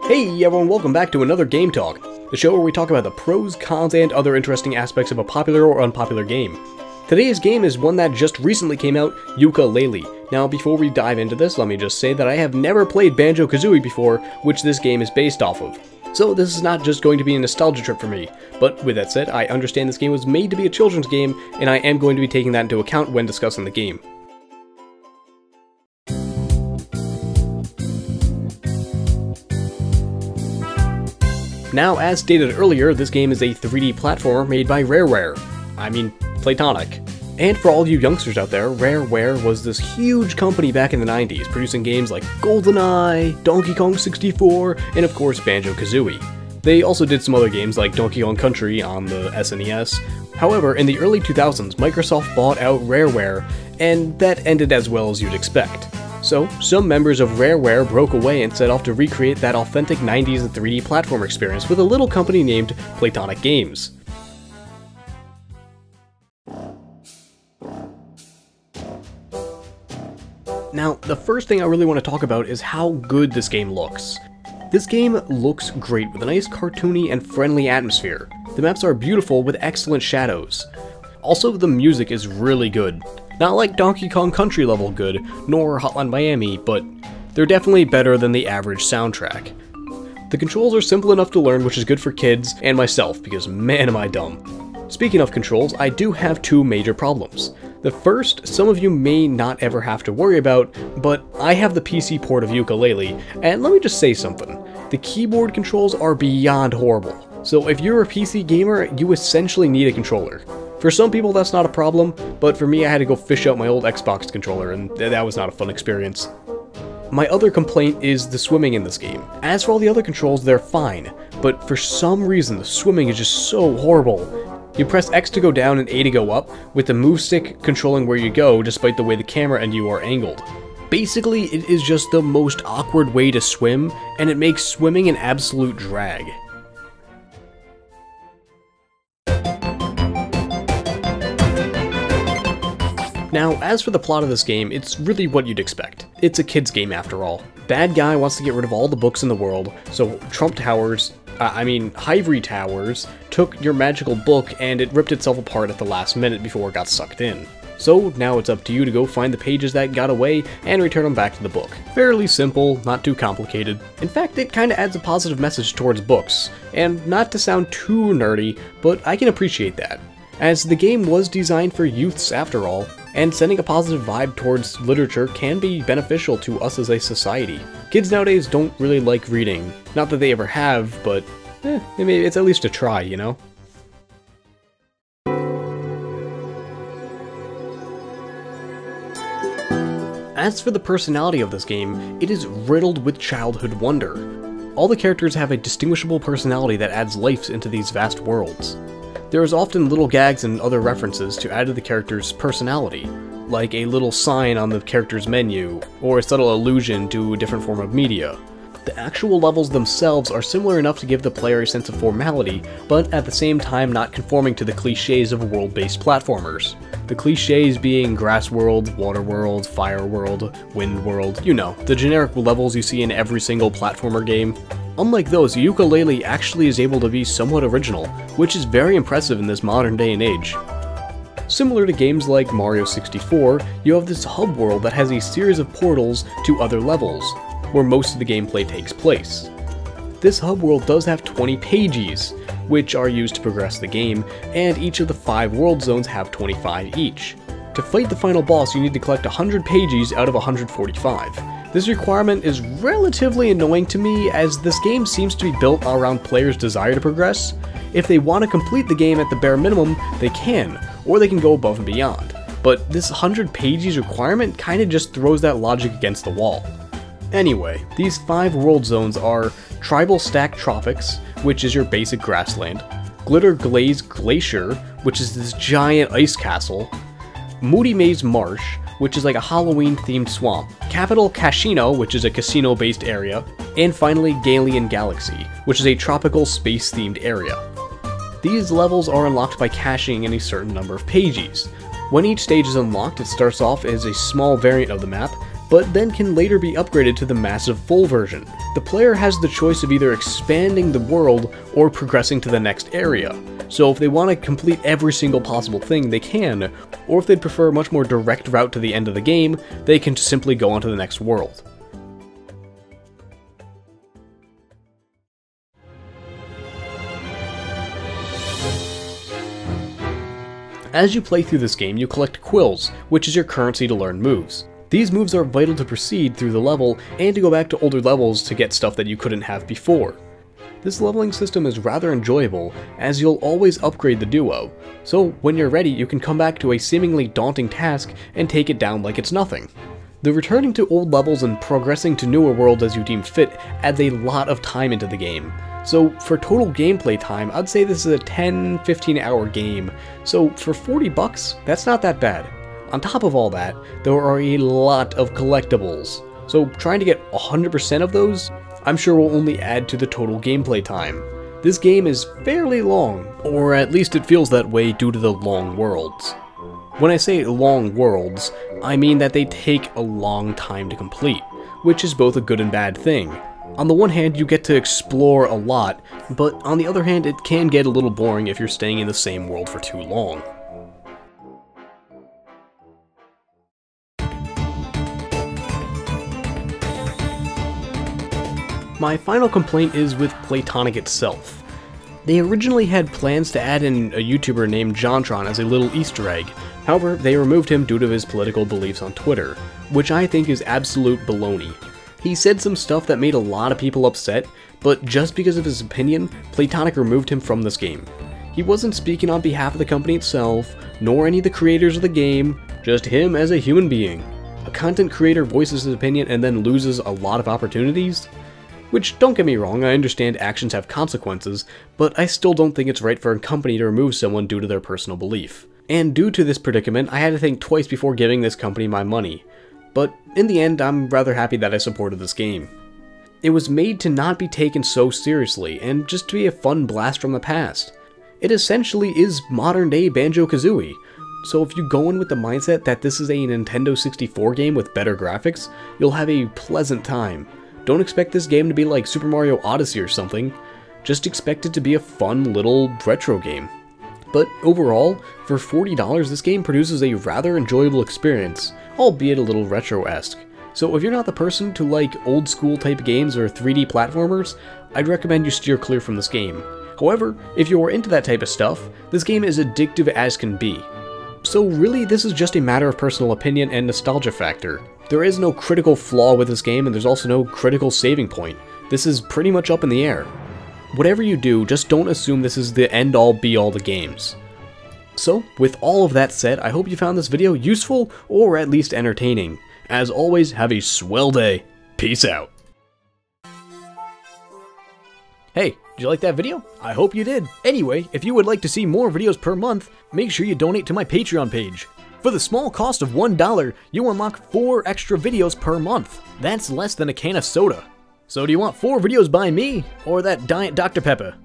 Hey everyone, welcome back to another Game Talk, the show where we talk about the pros, cons, and other interesting aspects of a popular or unpopular game. Today's game is one that just recently came out, Yooka-Laylee. Now before we dive into this, let me just say that I have never played Banjo-Kazooie before, which this game is based off of. So this is not just going to be a nostalgia trip for me, but with that said, I understand this game was made to be a children's game, and I am going to be taking that into account when discussing the game. Now, as stated earlier, this game is a 3D platformer made by Playtonic. And for all you youngsters out there, Rareware was this huge company back in the 90s, producing games like GoldenEye, Donkey Kong 64, and of course Banjo-Kazooie. They also did some other games like Donkey Kong Country on the SNES. However, in the early 2000s, Microsoft bought out Rareware, and that ended as well as you'd expect. So, some members of Rareware broke away and set off to recreate that authentic 90s 3D platform experience with a little company named Playtonic Games. Now, the first thing I really want to talk about is how good this game looks. This game looks great with a nice cartoony and friendly atmosphere. The maps are beautiful with excellent shadows. Also, the music is really good. Not like Donkey Kong Country level good, nor Hotline Miami, but they're definitely better than the average soundtrack. The controls are simple enough to learn, which is good for kids and myself, because man am I dumb. Speaking of controls, I do have two major problems. The first, some of you may not ever have to worry about, but I have the PC port of Yooka-Laylee, and let me just say something. The keyboard controls are beyond horrible. So if you're a PC gamer, you essentially need a controller. For some people that's not a problem, but for me I had to go fish out my old Xbox controller, and that was not a fun experience. My other complaint is the swimming in this game. As for all the other controls, they're fine, but for some reason the swimming is just so horrible. You press X to go down and A to go up, with the move stick controlling where you go despite the way the camera and you are angled. Basically, it is just the most awkward way to swim, and it makes swimming an absolute drag. Now, as for the plot of this game, it's really what you'd expect. It's a kid's game after all. Bad guy wants to get rid of all the books in the world, so Hivory Towers took your magical book and it ripped itself apart at the last minute before it got sucked in. So now it's up to you to go find the pages that got away and return them back to the book. Fairly simple, not too complicated. In fact, it kinda adds a positive message towards books. And not to sound too nerdy, but I can appreciate that, as the game was designed for youths after all, and sending a positive vibe towards literature can be beneficial to us as a society. Kids nowadays don't really like reading. Not that they ever have, but it's at least a try, you know? As for the personality of this game, it is riddled with childhood wonder. All the characters have a distinguishable personality that adds life into these vast worlds. There is often little gags and other references to add to the character's personality, like a little sign on the character's menu, or a subtle allusion to a different form of media. The actual levels themselves are similar enough to give the player a sense of formality, but at the same time not conforming to the cliches of world-based platformers. The cliches being grass world, water world, fire world, wind world, you know, the generic levels you see in every single platformer game. Unlike those, Yooka-Laylee actually is able to be somewhat original, which is very impressive in this modern day and age. Similar to games like Mario 64, you have this hub world that has a series of portals to other levels, where most of the gameplay takes place. This hub world does have 20 pages, which are used to progress the game, and each of the 5 world zones have 25 each. To fight the final boss, you need to collect 100 pages out of 145. This requirement is relatively annoying to me, as this game seems to be built around players' desire to progress. If they want to complete the game at the bare minimum, they can, or they can go above and beyond. But this 100 pages requirement kinda just throws that logic against the wall. Anyway, these 5 world zones are Tribal Stack Tropics, which is your basic grassland, Glitter Glaze Glacier, which is this giant ice castle, Moody Maze Marsh, which is like a Halloween-themed swamp, Capital Casino, which is a casino-based area, and finally Galian Galaxy, which is a tropical space-themed area. These levels are unlocked by caching in a certain number of pages. When each stage is unlocked, it starts off as a small variant of the map, but then can later be upgraded to the massive full version. The player has the choice of either expanding the world or progressing to the next area. So if they want to complete every single possible thing, they can, or if they'd prefer a much more direct route to the end of the game, they can simply go on to the next world. As you play through this game, you collect quills, which is your currency to learn moves. These moves are vital to proceed through the level and to go back to older levels to get stuff that you couldn't have before. This leveling system is rather enjoyable, as you'll always upgrade the duo, so when you're ready you can come back to a seemingly daunting task and take it down like it's nothing. The returning to old levels and progressing to newer worlds as you deem fit adds a lot of time into the game. So for total gameplay time, I'd say this is a 10-15 hour game, so for $40, that's not that bad. On top of all that, there are a lot of collectibles, so trying to get 100% of those, I'm sure will only add to the total gameplay time. This game is fairly long, or at least it feels that way due to the long worlds. When I say long worlds, I mean that they take a long time to complete, which is both a good and bad thing. On the one hand, you get to explore a lot, but on the other hand, it can get a little boring if you're staying in the same world for too long. My final complaint is with Playtonic itself. They originally had plans to add in a YouTuber named JonTron as a little Easter egg, however, they removed him due to his political beliefs on Twitter, which I think is absolute baloney. He said some stuff that made a lot of people upset, but just because of his opinion, Playtonic removed him from this game. He wasn't speaking on behalf of the company itself, nor any of the creators of the game, just him as a human being. A content creator voices his opinion and then loses a lot of opportunities? Which, don't get me wrong, I understand actions have consequences, but I still don't think it's right for a company to remove someone due to their personal belief. And due to this predicament, I had to think twice before giving this company my money. But in the end, I'm rather happy that I supported this game. It was made to not be taken so seriously, and just to be a fun blast from the past. It essentially is modern-day Banjo-Kazooie, so if you go in with the mindset that this is a Nintendo 64 game with better graphics, you'll have a pleasant time. Don't expect this game to be like Super Mario Odyssey or something, just expect it to be a fun little retro game. But overall, for $40 this game produces a rather enjoyable experience, albeit a little retro-esque. So if you're not the person to like old school type games or 3D platformers, I'd recommend you steer clear from this game. However, if you're into that type of stuff, this game is addictive as can be. So really this is just a matter of personal opinion and nostalgia factor. There is no critical flaw with this game and there's also no critical saving point. This is pretty much up in the air. Whatever you do, just don't assume this is the end-all be-all to games. So, with all of that said, I hope you found this video useful or at least entertaining. As always, have a swell day. Peace out. Hey, did you like that video? I hope you did. Anyway, if you would like to see more videos per month, make sure you donate to my Patreon page. For the small cost of $1, you unlock 4 extra videos per month. That's less than a can of soda. So do you want 4 videos by me, or that Giant Dr. Pepper?